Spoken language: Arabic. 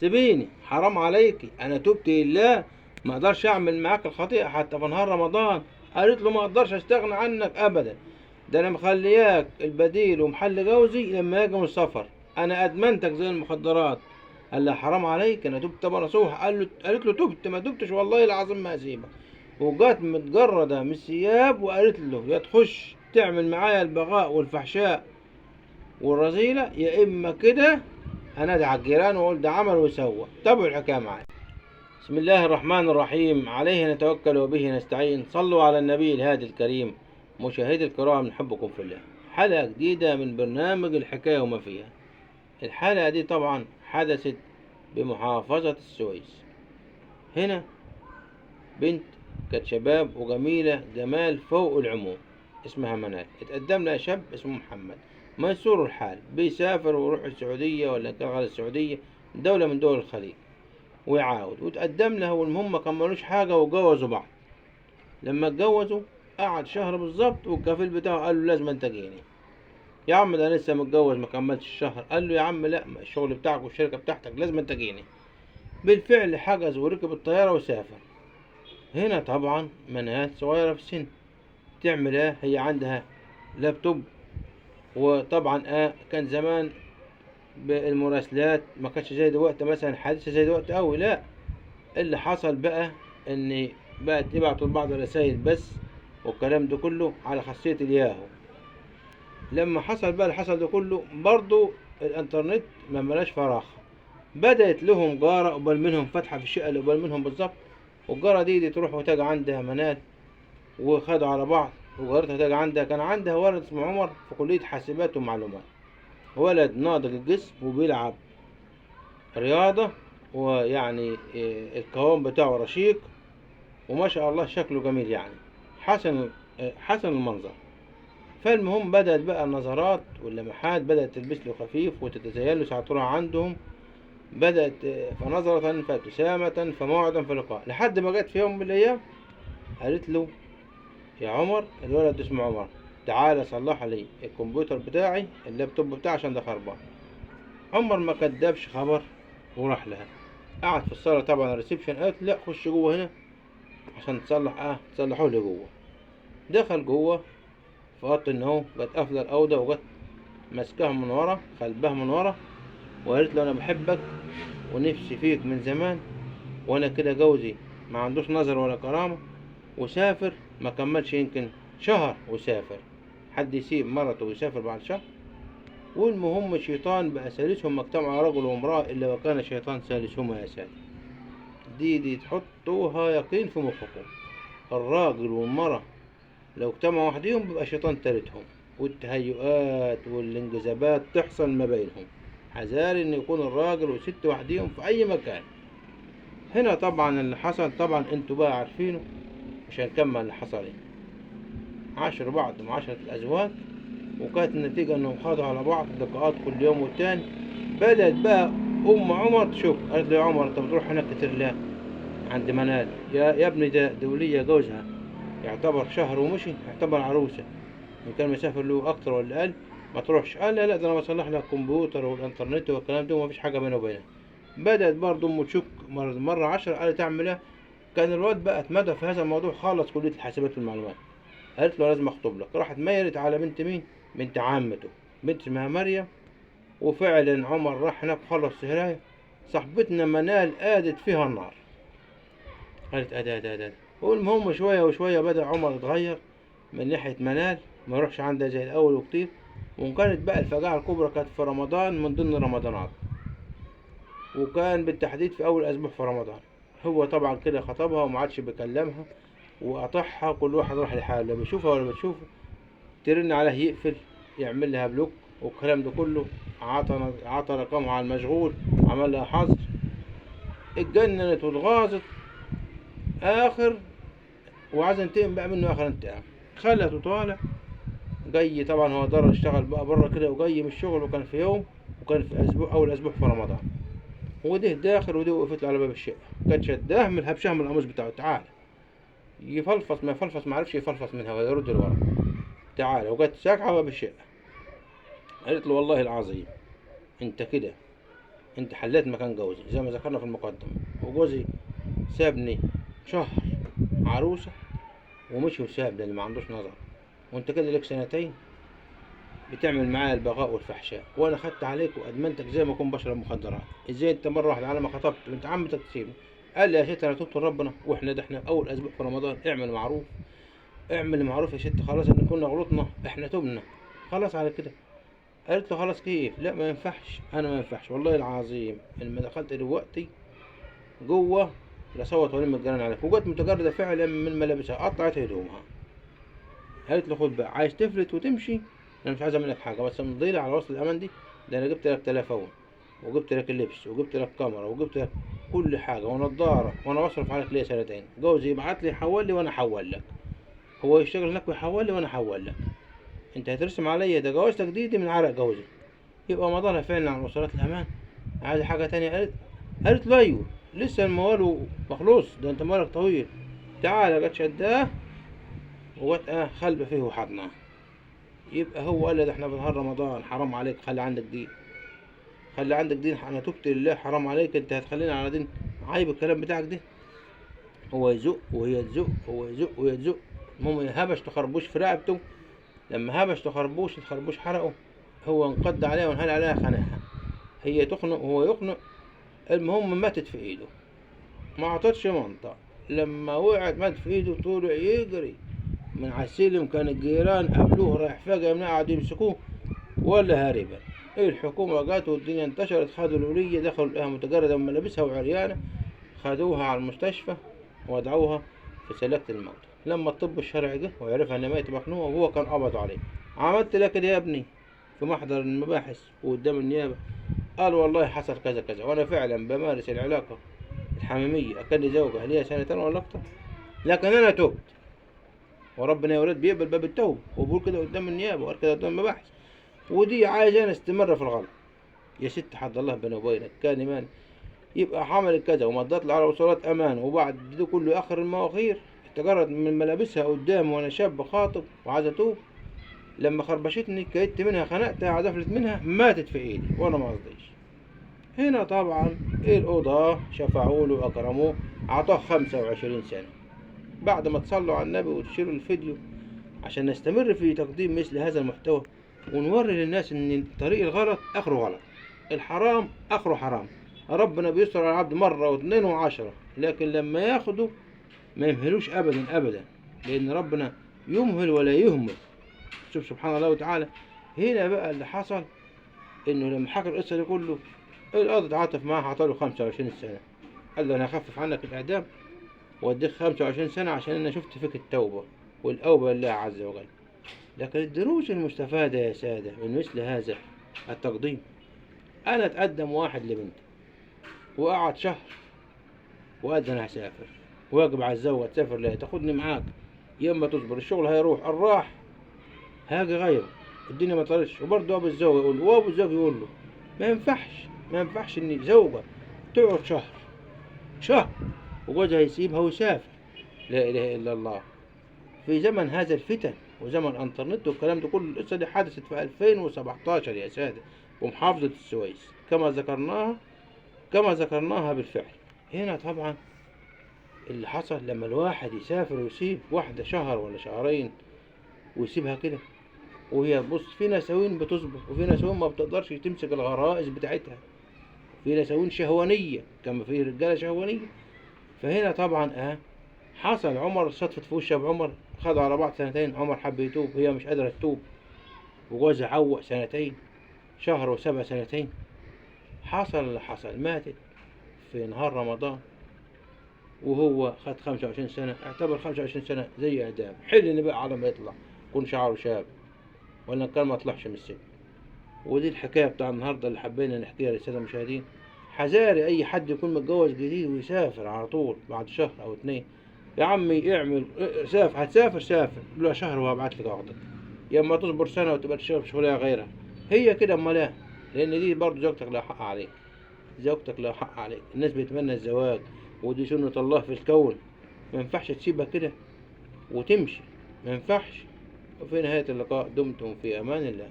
سيبيني، حرام عليكي، انا تبت لله، ما اقدرش اعمل معاك الخطيئة حتى في نهار رمضان. قالت له ما اقدرش استغنى عنك ابدا، ده انا مخلياك البديل ومحل جوزي لما يجي من السفر، انا ادمنتك زي المخدرات. قال لها حرام عليك، انا تبت طب نصوح. قالت له تبت ما تبتش والله العظيم ما اسيبك. وجات متجردة من الثياب وقالت له يا تخش تعمل معايا البغاء والفحشاء والرذيلة، يا اما كده انادي على الجيران واقول ده عمل وسوى. تابعوا الحكاية معايا. بسم الله الرحمن الرحيم، عليه نتوكل وبه نستعين، صلوا على النبي الهادي الكريم. مشاهدي الكرام، نحبكم في الله. حلقة جديدة من برنامج الحكاية وما فيها. الحلقة دي طبعا حدثت بمحافظة السويس. هنا بنت كانت شباب وجميلة جمال فوق العموم، اسمها منال. اتقدم لها شاب اسمه محمد، ميسور الحال، بيسافر ويروح السعودية ولا كان على السعودية، دولة من دول الخليج، ويعاود. وتقدم لها، والمهم ما كملوش حاجة وجوزوا بعض. لما اتجوزوا قعد شهر بالظبط، والكفيل بتاعه قال له لازم انت تجيني. يا عم ده لسه متجوز ما كملتش الشهر. قال له يا عم لا، الشغل بتاعك والشركة بتاعتك لازم انت تجيني. بالفعل حجز وركب الطيارة وسافر. هنا طبعا منال صغيرة في السن، تعمل ايه؟ هي عندها لابتوب، وطبعا كان زمان بالمراسلات ما كانش زي دلوقتي مثلا حديثة زي دلوقتي قوي، لا. اللي حصل بقى ان بقت يبعتوا لبعض رسائل بس، والكلام ده كله على خاصية الياهو. لما حصل بقى اللي حصل ده كله، برضو الانترنت ما ملاش فراغ. بدأت لهم جارة قبل منهم فاتحة في الشقة اللي قبل منهم بالظبط، والجارة دي تروح وتاجي عندها منال، وخدوا على بعض. وجارتها تاجي عندها، كان عندها ولد اسمه عمر في كلية حاسبات ومعلومات، ولد ناضج الجسم وبيلعب رياضة، ويعني القوام بتاعه رشيق، وما شاء الله شكله جميل يعني، حسن حسن المنظر. فالمهم بدأت بقى النظرات واللمحات بدأت تلبس له خفيف وتتزين له ساعة تروح عندهم. بدأت فنظرة فابتسامة فموعدا فلقاء، لحد ما جت في يوم من الأيام قالت له يا عمر، الولد اسمه عمر، تعالى صلح لي الكمبيوتر بتاعي، اللابتوب بتاعي عشان ده خربان. عمر ما كدبش خبر وراح لها. قعد في الصالة طبعا الريسبشن، قالت لا خش جوه هنا عشان تصلحوه لي جوه. دخل جوه في اوضه النوم، جت قافله الاوضه وجت ماسكاها من ورا، خلبها من ورا، وقالت له انا بحبك ونفسي فيك من زمان، وانا كده جوزي ما عندوش نظر ولا كرامه، وسافر ما كملش يمكن شهر وسافر. حد يسيب مرته ويسافر بعد شهر؟ والمهم الشيطان بقى ثالثهم، ما اجتمع رجل وامرأة إلا وكان الشيطان ثالثهما يا ساتر. دي تحطوها يقين في مخكم. الراجل والمرأة لو اجتمعوا وحديهم بيبقى شيطان تالتهم، والتهيؤات والانجذابات تحصل ما بينهم. حذار ان يكون الراجل والست وحديهم في اي مكان. هنا طبعا اللي حصل طبعا انتوا بقى عارفينه، مش هنكمل اللي حصل ايه. عاشروا بعض معاشرة الازواج، وكانت النتيجة انهم خاضوا على بعض لقاءات كل يوم والتاني. بدأت بقى ام عمر تشك، قالت له يا عمر انت بتروح هناك كتير ليه عند منال؟ يا ابني ده دولية جوزها يعتبر شهر ومشي، يعتبر عروسة، إن كان مسافر له أكتر ولا أقل ما تروحش. قال لا لا، ده أنا بصلح لك الكمبيوتر والإنترنت والكلام ده ومفيش حاجة بينه وبينها. بدأت برضه أمه تشك، مرة 10 قالت أعمل إيه؟ كان الواد بقى اتمدى في هذا الموضوع، خلص كلية الحاسبات والمعلومات. قالت له لازم أخطب لك. راحت ميلت على بنت مين؟ بنت عمته، بنت اسمها مريم. وفعلا عمر راح هناك خلص سهراية. صاحبتنا منال قادت فيها النار، قالت أدا. والمهم شوية وشوية بدأ عمر يتغير من ناحية منال، ما يروحش عندها زي الأول وكتير. وكانت بقى الفجاعة الكبرى كانت في رمضان من ضمن رمضانات، وكان بالتحديد في أول أسبوع في رمضان. هو طبعا كده خطبها وما عادش بيكلمها وقطعها، كل واحد راح لحاله، لا بيشوفها ولا بتشوفه. ترن عليه يقفل، يعمل لها بلوك والكلام ده كله. عطى رقمها على المشغول، عمل لها حظر. اتجننت واتغاظت آخر، وعايز ينتقم بقى منه آخر انتقام. خلته طالع جاي، طبعا هو ضر اشتغل بقى بره كده وجاي من الشغل، وكان في يوم، وكان في اسبوع اول اسبوع في رمضان. وده داخل ودي وقفت له على باب الشقه، كانت شداه من هبشها من القميص بتاعه. تعال يفلفص ما يفلفص، ما عرفش يفلفص منها ولا يرد لورا. تعال، وجت ساكعه على باب الشقه. قالت له والله العظيم انت كده، انت حليت مكان جوزي زي ما ذكرنا في المقدمة، وجوزي سابني شهر عروسة ومشي وسابني اللي ما عندوش نظر، وانت كده لك سنتين بتعمل معايا البغاء والفحشاء، وانا خدت عليك وادمنتك زي ما اكون بشرب مخدرات. ازاي انت مرة واحدة على ما خطبت وانت عمتك تسيبني؟ قال لي يا ست انا تبت لربنا، واحنا ده احنا اول اسبوع في رمضان، اعمل معروف. اعمل معروف يا ست، خلاص ان كنا غلطنا احنا تبنا، خلاص على كده. قالت له خلاص كيف؟ لا ما ينفعش، انا ما ينفعش والله العظيم لما دخلت دلوقتي جوه لصوت ولم الجيران عليك، وجت متجردة فعلا من ملابسها، قطعت هدومها. قالت له خد بقى، عايز تفلت وتمشي انا مش عايزه منك حاجه، بس امضي لي على وصل الامان دي، ده انا جبت لك تليفون وجبت لك اللبس وجبت لك كاميرا وجبت لك كل حاجه ونضاره، وانا بصرف عليك ليا سنتين. جوزي يبعت لي يحول لي وانا احول لك، هو يشتغل هناك ويحول لي وانا احول لك. انت هترسم عليا ده جوازتك دي من عرق جوزي، يبقى مضالها فعلا عن وصلات الامان. عايز حاجه تانية؟ قالت له ايوه لسه الموال مخلوص، ده انت مالك طويل. تعالى جت شداه وجت خلبه فيه وحضناه. يبقى هو قال لي ده احنا في نهار رمضان، حرام عليك خلي عندك دين، خلي عندك دين، انا تبت لله، حرام عليك انت هتخليني على دين؟ عيب الكلام بتاعك ده. هو يزق وهي تزق، هو يزق وهي تزق، المهم هبش تخربوش في رقبته. لما هبش تخربوش الخربوش حرقه، هو انقض عليها وانهال عليها خانقها، هي تخنق وهو يخنق، المهم ماتت في ايده، ما عطتش منطق. لما وقعت ماتت في ايده طلع يجري من على السلم، كان الجيران قابلوه رايح فجأة من قعدوا يمسكوه ولا هاربا. الحكومة جات والدنيا انتشرت، خدوا الولية دخلوا لقاها متجردة من ملابسها وعريانة، خدوها على المستشفى ووضعوها في سلكة الموت. لما الطب الشرعي جه وعرفها ان ميت مخنوقة وهو كان قبض عليه، عملت لك كده يا ابني في محضر المباحث وقدام النيابة، قال والله حصل كذا كذا، وانا فعلا بمارس العلاقة الحميمية اكن زوجة ليا سنتين ولا اكتر، لكن انا تبت، وربنا يا ولاد بيقبل باب التوبة، وبقول كده قدام النيابة وقال كده قدام المباحث، ودي عايزة انا استمر في الغلط. يا ست حد الله بيني وبينك كان ايمان، يبقى حمل كذا ومضت لي على وصولات امان، وبعد ده كله اخر المواخير احتجرت من ملابسها قدام وانا شاب خاطب وعايز اتوب. لما خربشتني كيدت منها، خنقتها، عزفلت منها، ماتت في ايدي وانا ما قصديش. هنا طبعا القضاة شفعوا له واكرموه، عطاه 25 سنة. بعد ما تصلوا على النبي وتشيروا الفيديو عشان نستمر في تقديم مثل هذا المحتوى، ونوري للناس ان طريق الغلط اخره غلط، الحرام اخره حرام. ربنا بيستر على العبد مرة واثنين وعشرة، لكن لما ياخده ما يمهلوش ابدا ابدا، لان ربنا يمهل ولا يهمل. شوف سبحان الله وتعالى. هنا بقى اللي حصل انه لما حكى القصة دي كله، القاضي اتعاطف معاه، عطاله 25 سنة، قال له انا هخفف عنك الاعدام واديك 25 سنة عشان انا شفت فيك التوبة والاوبة لله عز وجل. لكن الدروس المستفادة يا سادة من مثل هذا التقديم، انا اتقدم واحد لبنتي وقعد شهر وقال انا هسافر، واجب على الزوجة تسافر ليه؟ تاخدني معاك، يا اما تصبر الشغل هيروح، الراح هاجي غيره، الدنيا ما طارتش. وبرضه ابو الزوجة يقول له، وابو الزوج يقول له ما ينفعش، ما ينفعش ان زوجة تقعد شهر وجوزها يسيبها ويسافر. لا اله الا الله. في زمن هذا الفتن وزمن الانترنت والكلام ده كله، القصة دي حدثت في 2017 يا سادة، ومحافظة السويس كما ذكرناها بالفعل. هنا طبعا اللي حصل لما الواحد يسافر ويسيب واحدة شهر ولا شهرين ويسيبها كده، وهي بص، في نساوين بتصبر وفي نساوين ما بتقدرش تمسك الغرائز بتاعتها، في نساوين شهوانية كما في رجالة شهوانية. فهنا طبعا حصل عمر صدفت في وش ابو عمر، خدوا على بعض سنتين، عمر حب يتوب، هي مش قادرة تتوب، وجوزها عوق سنتين، شهر وسبع سنتين. حصل اللي حصل، ماتت في نهار رمضان، وهو خد 25 سنة، اعتبر 25 سنة زي إعدام. حل إن بقى على ما يطلع يكون شعره شاب، ولا كان ما طلعش من السجن. ودي الحكاية بتاع النهاردة اللي حبينا نحكيها للسادة المشاهدين. حذاري أي حد يكون متجوز جديد ويسافر على طول بعد شهر أو اتنين، يا عمي اعمل سافر، هتسافر سافر له شهر وهبعت لك عقدك، يا اما تصبر سنة وتبقى تشتغل في شغلانة غيرها، هي كده أما لا، لأن دي برضه زوجتك لها حق عليك، زوجتك لها حق عليك. الناس بيتمنى الزواج ودي سنة الله في الكون، ما ينفعش تسيبها كده وتمشي، ما ينفعش. وفي نهاية اللقاء دمتم في أمان الله.